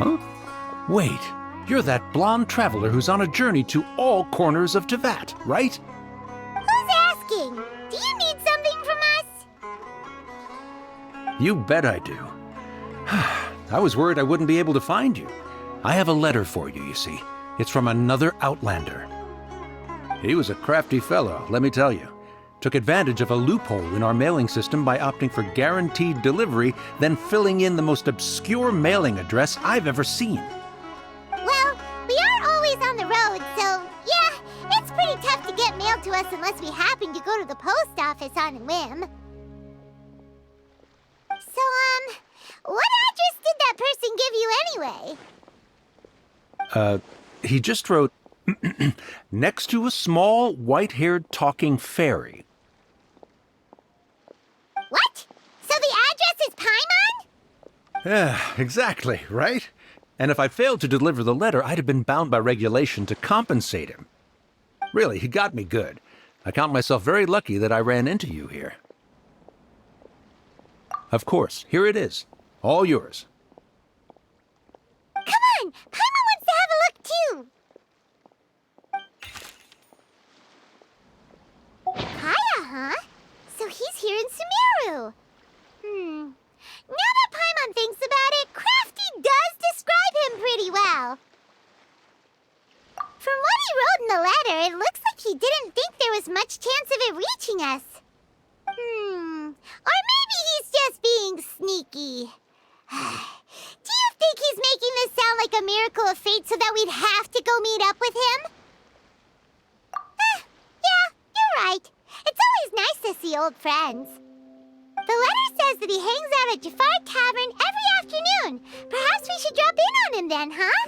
Huh? Wait, you're that blonde traveler who's on a journey to all corners of Teyvat, right? Who's asking? Do you need something from us? You bet I do. I was worried I wouldn't be able to find you. I have a letter for you, you see. It's from another Outlander. He was a crafty fellow, let me tell you. Took advantage of a loophole in our mailing system by opting for guaranteed delivery, then filling in the most obscure mailing address I've ever seen. Well, we are always on the road, so yeah, it's pretty tough to get mail to us unless we happen to go to the post office on a whim. So, what address did that person give you anyway? He just wrote, next to a small, white-haired talking fairy. What? So the address is Paimon? Yeah, exactly, right? And if I failed to deliver the letter, I'd have been bound by regulation to compensate him. Really, he got me good. I count myself very lucky that I ran into you here. Of course, here it is. All yours. Come on! Paimon wants to have a look, too! Kaya, huh? So he's here in Sumeru. Now that Paimon thinks about it, Crafty does describe him pretty well. From what he wrote in the letter, it looks like he didn't think there was much chance of it reaching us. Or maybe he's just being sneaky. Do you think he's making this sound like a miracle of fate so that we'd have to go meet up with him? Yeah, you're right. It's always nice to see old friends. The letter says that he hangs out at Jafar Tavern every afternoon. Perhaps we should drop in on him then, huh?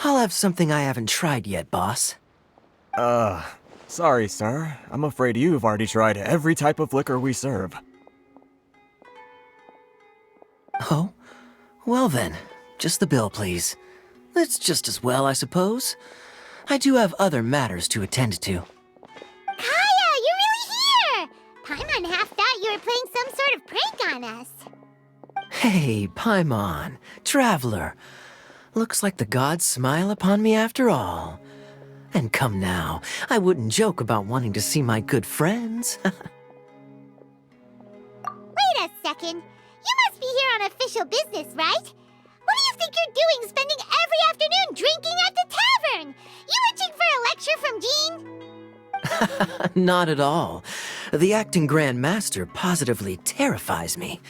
I'll have something I haven't tried yet, boss. Sorry, sir. I'm afraid you've already tried every type of liquor we serve. Oh? Well then, just the bill, please. It's just as well, I suppose. I do have other matters to attend to. Kaya, you're really here! Paimon half thought you were playing some sort of prank on us. Hey, Paimon, traveler. Looks like the gods smile upon me after all. And come now, I wouldn't joke about wanting to see my good friends. Wait a second. You must be here on official business, right? What do you think you're doing spending every afternoon drinking at the tavern? You itching for a lecture from Jean? Not at all. The acting Grand Master positively terrifies me.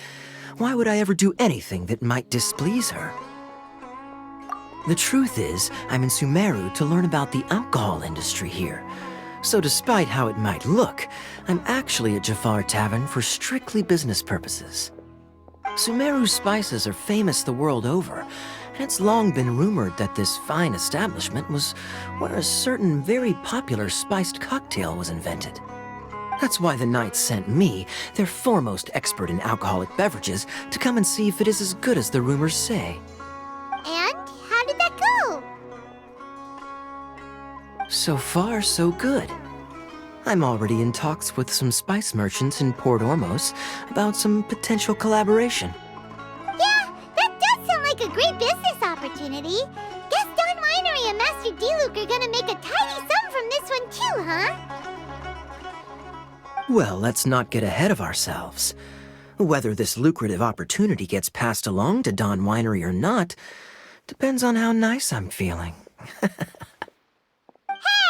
Why would I ever do anything that might displease her? The truth is, I'm in Sumeru to learn about the alcohol industry here. So despite how it might look, I'm actually at Jafar Tavern for strictly business purposes. Sumeru's spices are famous the world over, and it's long been rumored that this fine establishment was where a certain very popular spiced cocktail was invented. That's why the Knights sent me, their foremost expert in alcoholic beverages, to come and see if it is as good as the rumors say. And how did that go? So far, so good. I'm already in talks with some spice merchants in Port Ormos about some potential collaboration. Yeah, that does sound like a great business opportunity. Guess Don Winery and Master D-Luke are gonna make a tidy sum from this one too, huh? Well, let's not get ahead of ourselves. Whether this lucrative opportunity gets passed along to Don Winery or not depends on how nice I'm feeling. Hey,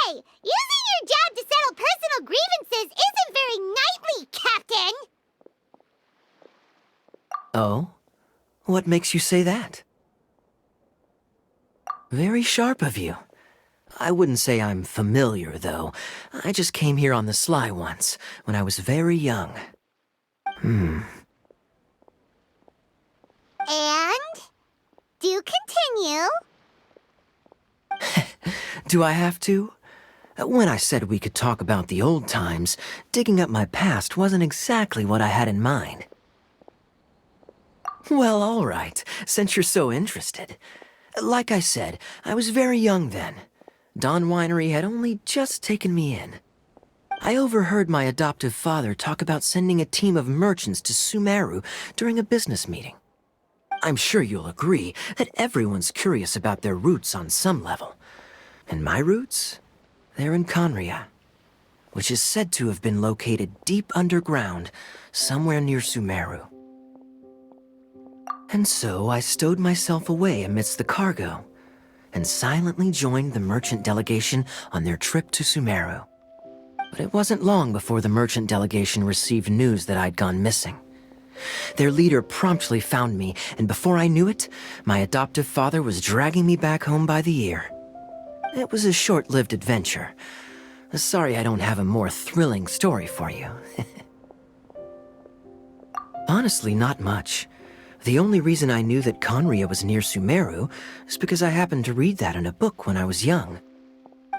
using your job to settle personal grievances isn't very knightly, Captain! Oh? What makes you say that? Very sharp of you. I wouldn't say I'm familiar, though. I just came here on the sly once, when I was very young. And? Do continue. Do I have to? When I said we could talk about the old times, digging up my past wasn't exactly what I had in mind. Well, all right, since you're so interested. Like I said, I was very young then. Dawn Winery had only just taken me in. I overheard my adoptive father talk about sending a team of merchants to Sumeru during a business meeting. I'm sure you'll agree that everyone's curious about their roots on some level. And my roots? They're in Conria, which is said to have been located deep underground, somewhere near Sumeru. And so I stowed myself away amidst the cargo, and silently joined the merchant delegation on their trip to Sumeru. But it wasn't long before the merchant delegation received news that I'd gone missing. Their leader promptly found me, and before I knew it, my adoptive father was dragging me back home by the ear. It was a short-lived adventure. Sorry I don't have a more thrilling story for you. Honestly, not much. The only reason I knew that Conria was near Sumeru is because I happened to read that in a book when I was young.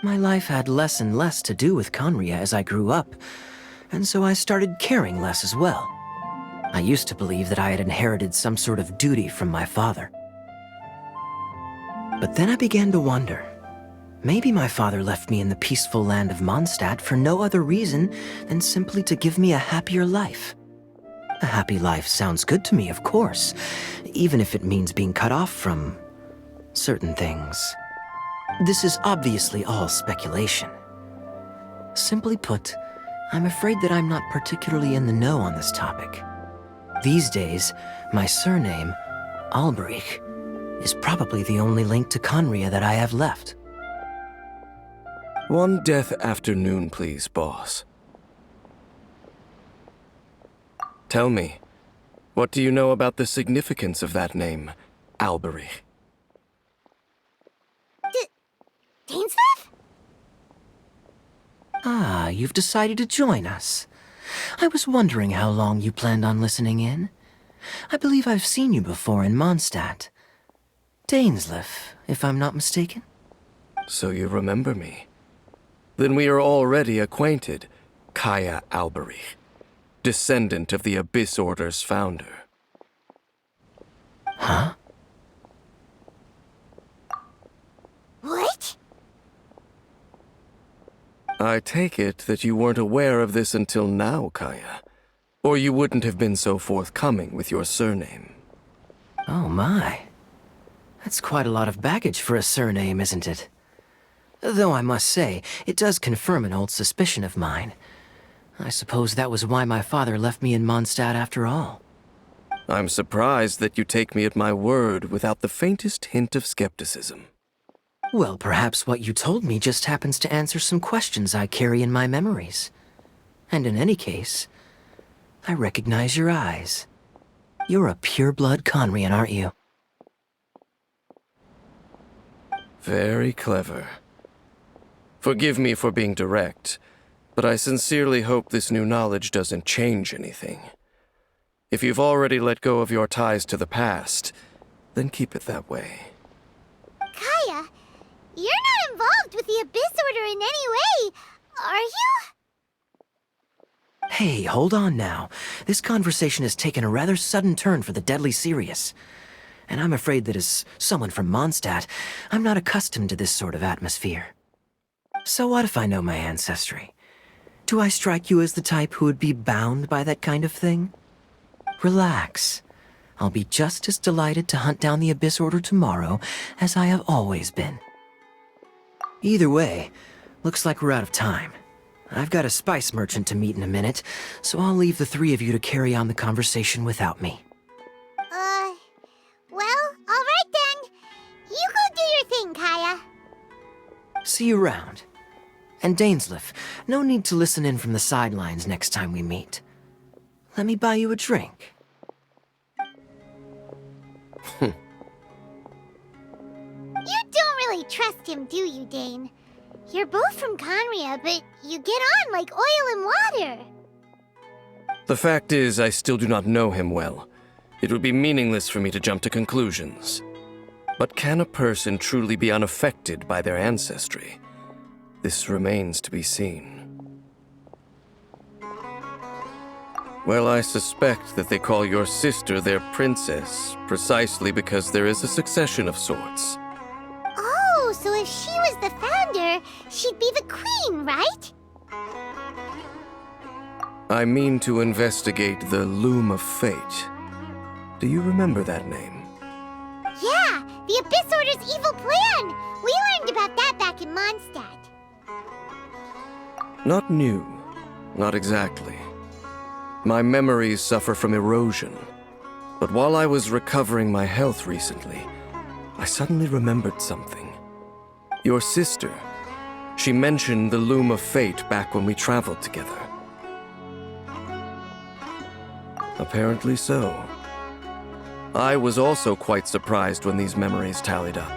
My life had less and less to do with Conria as I grew up, and so I started caring less as well. I used to believe that I had inherited some sort of duty from my father. But then I began to wonder. Maybe my father left me in the peaceful land of Mondstadt for no other reason than simply to give me a happier life. A happy life sounds good to me, of course, even if it means being cut off from certain things. This is obviously all speculation. Simply put, I'm afraid that I'm not particularly in the know on this topic. These days, my surname, Alberich, is probably the only link to Conria that I have left. One death afternoon, please, boss. Tell me, what do you know about the significance of that name, Alberich? Dainsleif? Ah, you've decided to join us. I was wondering how long you planned on listening in. I believe I've seen you before in Mondstadt. Dainsleif, if I'm not mistaken. So you remember me. Then we are already acquainted, Kaya Alberich, descendant of the Abyss Order's founder. Huh? What? I take it that you weren't aware of this until now, Kaya. Or you wouldn't have been so forthcoming with your surname. Oh my. That's quite a lot of baggage for a surname, isn't it? Though I must say, it does confirm an old suspicion of mine. I suppose that was why my father left me in Mondstadt after all. I'm surprised that you take me at my word without the faintest hint of skepticism. Well, perhaps what you told me just happens to answer some questions I carry in my memories. And in any case, I recognize your eyes. You're a pure-blood Conrian, aren't you? Very clever. Forgive me for being direct, but I sincerely hope this new knowledge doesn't change anything. If you've already let go of your ties to the past, then keep it that way. Kaya, you're not involved with the Abyss Order in any way, are you? Hey, hold on now. This conversation has taken a rather sudden turn for the deadly serious. And I'm afraid that as someone from Mondstadt, I'm not accustomed to this sort of atmosphere. So what if I know my ancestry? Do I strike you as the type who would be bound by that kind of thing? Relax. I'll be just as delighted to hunt down the Abyss Order tomorrow as I have always been. Either way, looks like we're out of time. I've got a spice merchant to meet in a minute, so I'll leave the three of you to carry on the conversation without me. Well, alright then. You go do your thing, Kaya. See you around. And Dainsleif, no need to listen in from the sidelines next time we meet. Let me buy you a drink. You don't really trust him, do you, Dane? You're both from Conria, but you get on like oil and water. The fact is, I still do not know him well. It would be meaningless for me to jump to conclusions. But can a person truly be unaffected by their ancestry? This remains to be seen. Well, I suspect that they call your sister their princess, precisely because there is a succession of sorts. Oh, Oh, so if she was the founder, she'd be the queen, right? I mean to investigate the Loom of Fate. Do you remember that name? Yeah, the Abyss Order's evil plan! We learned about that back in Mondstadt. Not new. Not exactly. My memories suffer from erosion. But while I was recovering my health recently, I suddenly remembered something. Your sister. She mentioned the Loom of Fate back when we traveled together. Apparently so. I was also quite surprised when these memories tallied up.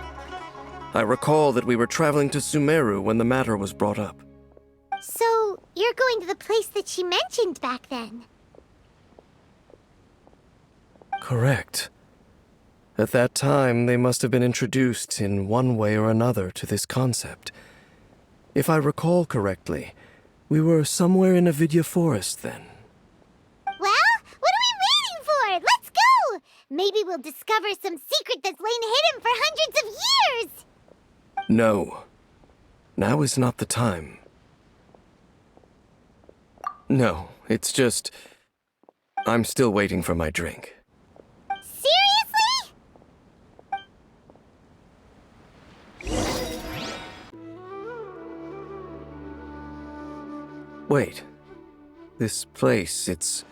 I recall that we were traveling to Sumeru when the matter was brought up. So, you're going to the place that she mentioned back then? Correct. At that time, they must have been introduced in one way or another to this concept. If I recall correctly, we were somewhere in Avidya Forest then. Well, what are we waiting for? Let's go! Maybe we'll discover some secret that's lain hidden for hundreds of years! No. Now is not the time. No, it's just... I'm still waiting for my drink. Seriously? Wait. This place, it's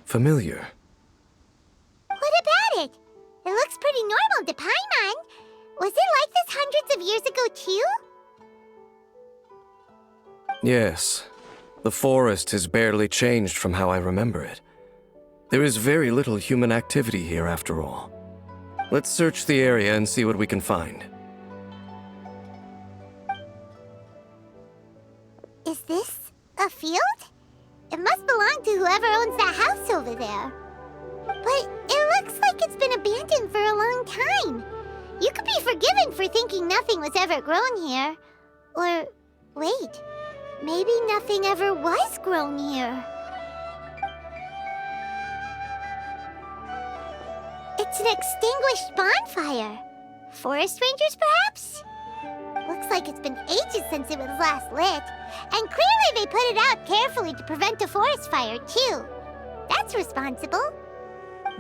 familiar. What about it? It looks pretty normal to Paimon. Was it like this hundreds of years ago, too? Yes. The forest has barely changed from how I remember it. There is very little human activity here after all. Let's search the area and see what we can find. Is this a field? It must belong to whoever owns that house over there. But it looks like it's been abandoned for a long time. You could be forgiven for thinking nothing was ever grown here. Or, wait, maybe nothing ever was grown here. It's an extinguished bonfire. Forest rangers, perhaps? Looks like it's been ages since it was last lit. And clearly they put it out carefully to prevent a forest fire, too. That's responsible.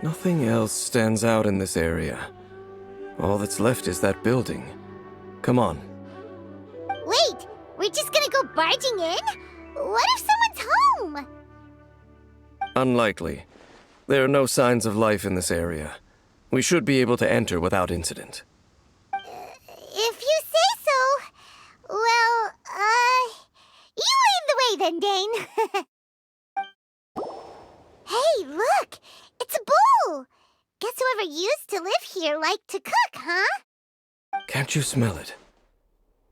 Nothing else stands out in this area. All that's left is that building. Come on. Wait, we're just gonna go barging in? What if someone's home? Unlikely. There are no signs of life in this area. We should be able to enter without incident. If you say so. Well, you lead the way then, Dane. Hey, look! It's a bull! Guess whoever used to live here liked to cook, huh? Can't you smell it?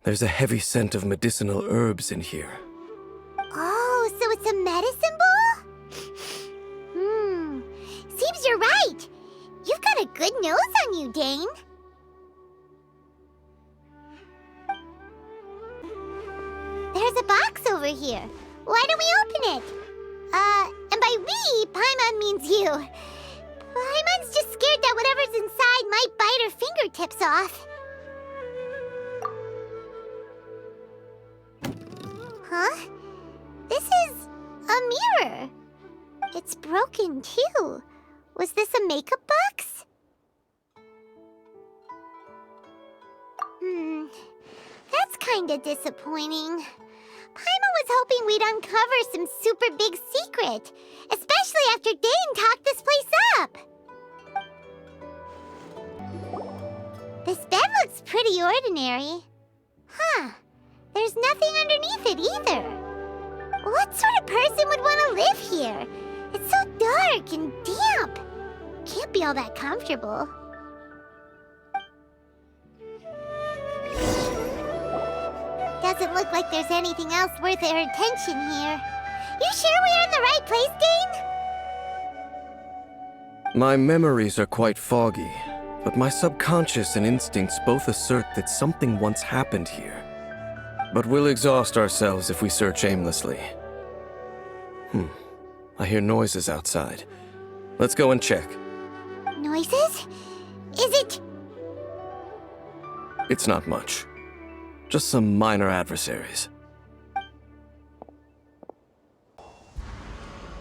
There's a heavy scent of medicinal herbs in here. Oh, so it's a medicine bull? Seems you're right. You've got a good nose on you, Dane. There's a box over here. Why don't we open it? And by we, Paimon means you. Paimon's just scared that whatever's inside might bite her fingertips off. Huh? This is a mirror. It's broken, too. Was this a makeup box? That's kinda disappointing. Primo was hoping we'd uncover some super big secret, especially after Dane talked this place up. This bed looks pretty ordinary. Huh. There's nothing underneath it either. What sort of person would want to live here? It's so dark and damp. Can't be all that comfortable. Doesn't look like there's anything else worth our attention here. You sure we're in the right place, Dane? My memories are quite foggy, but my subconscious and instincts both assert that something once happened here. But we'll exhaust ourselves if we search aimlessly. I hear noises outside. Let's go and check. Noises? Is it... It's not much. Just some minor adversaries.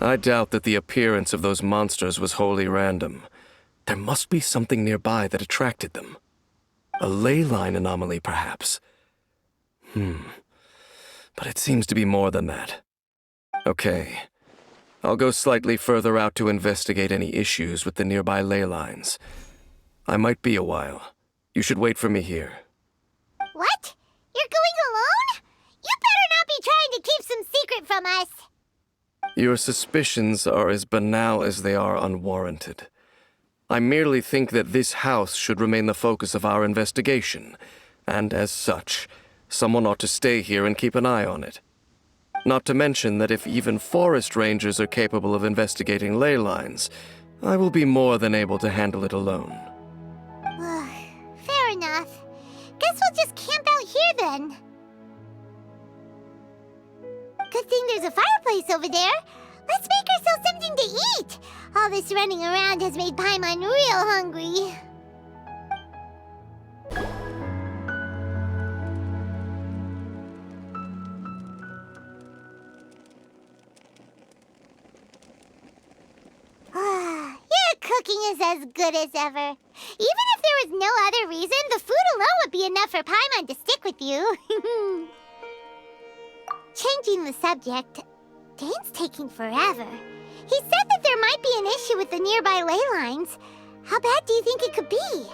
I doubt that the appearance of those monsters was wholly random. There must be something nearby that attracted them. A ley line anomaly, perhaps. But it seems to be more than that. Okay. I'll go slightly further out to investigate any issues with the nearby ley lines. I might be a while. You should wait for me here. What? You're going alone? You better not be trying to keep some secret from us. Your suspicions are as banal as they are unwarranted. I merely think that this house should remain the focus of our investigation, and as such, someone ought to stay here and keep an eye on it. Not to mention that if even forest rangers are capable of investigating ley lines, I will be more than able to handle it alone. Fair enough. Guess we'll just camp out here then. Good thing there's a fireplace over there. Let's make ourselves something to eat. All this running around has made Paimon real hungry. Your cooking is as good as ever. Even if there was no other reason, the food alone would be enough for Paimon to stick with you. Changing the subject, Dane's taking forever. He said that there might be an issue with the nearby ley lines. How bad do you think it could be?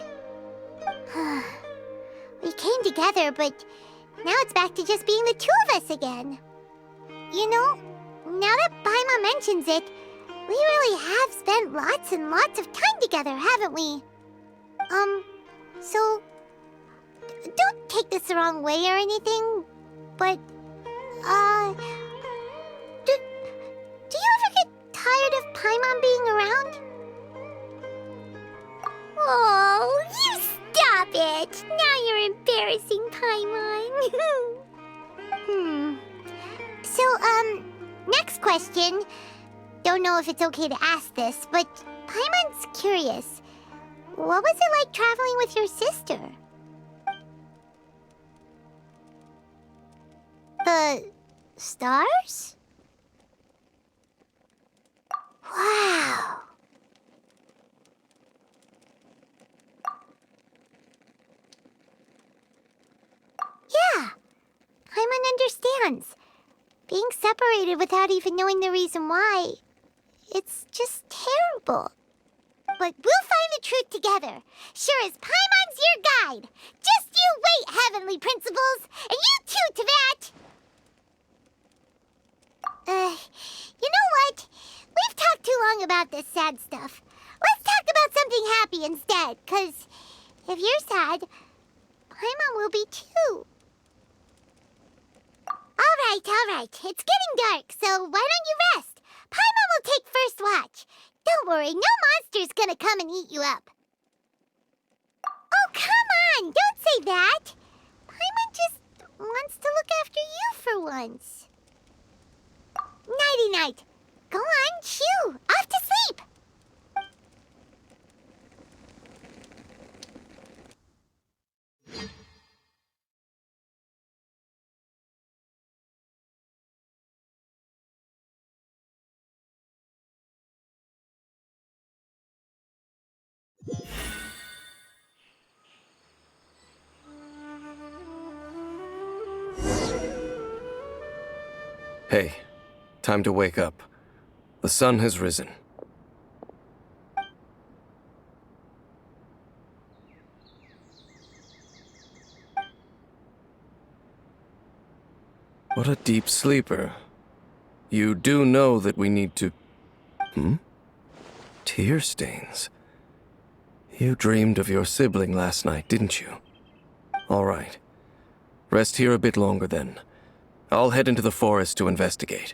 We came together, but now it's back to just being the two of us again. You know, now that Paimon mentions it, we really have spent lots and lots of time together, haven't we? So, don't take this the wrong way or anything, but, do you ever get tired of Paimon being around? Oh, you stop it! Now you're embarrassing Paimon. So, next question. Don't know if it's okay to ask this, but Paimon's curious. What was it like traveling with your sister? The stars? Wow. Yeah, Paimon understands. Being separated without even knowing the reason why, it's just terrible. But we'll find the truth together. Sure as Paimon's your guide. Just you wait, Heavenly Principles, and you too, Teyvat. You know what? We've talked too long about this sad stuff. Let's talk about something happy instead, 'cause if you're sad, Paimon will be too. All right. It's getting dark, so why don't you rest? Paimon will take first watch. Don't worry, no monster's gonna come and eat you up. Oh, come on! Don't say that! Paimon just wants to look after you for once. Nighty-night. Go on, shoo! Off to sleep! Hey, time to wake up. The sun has risen. What a deep sleeper. You do know that we need to... Tear stains. You dreamed of your sibling last night, didn't you? All right. Rest here a bit longer then. I'll head into the forest to investigate.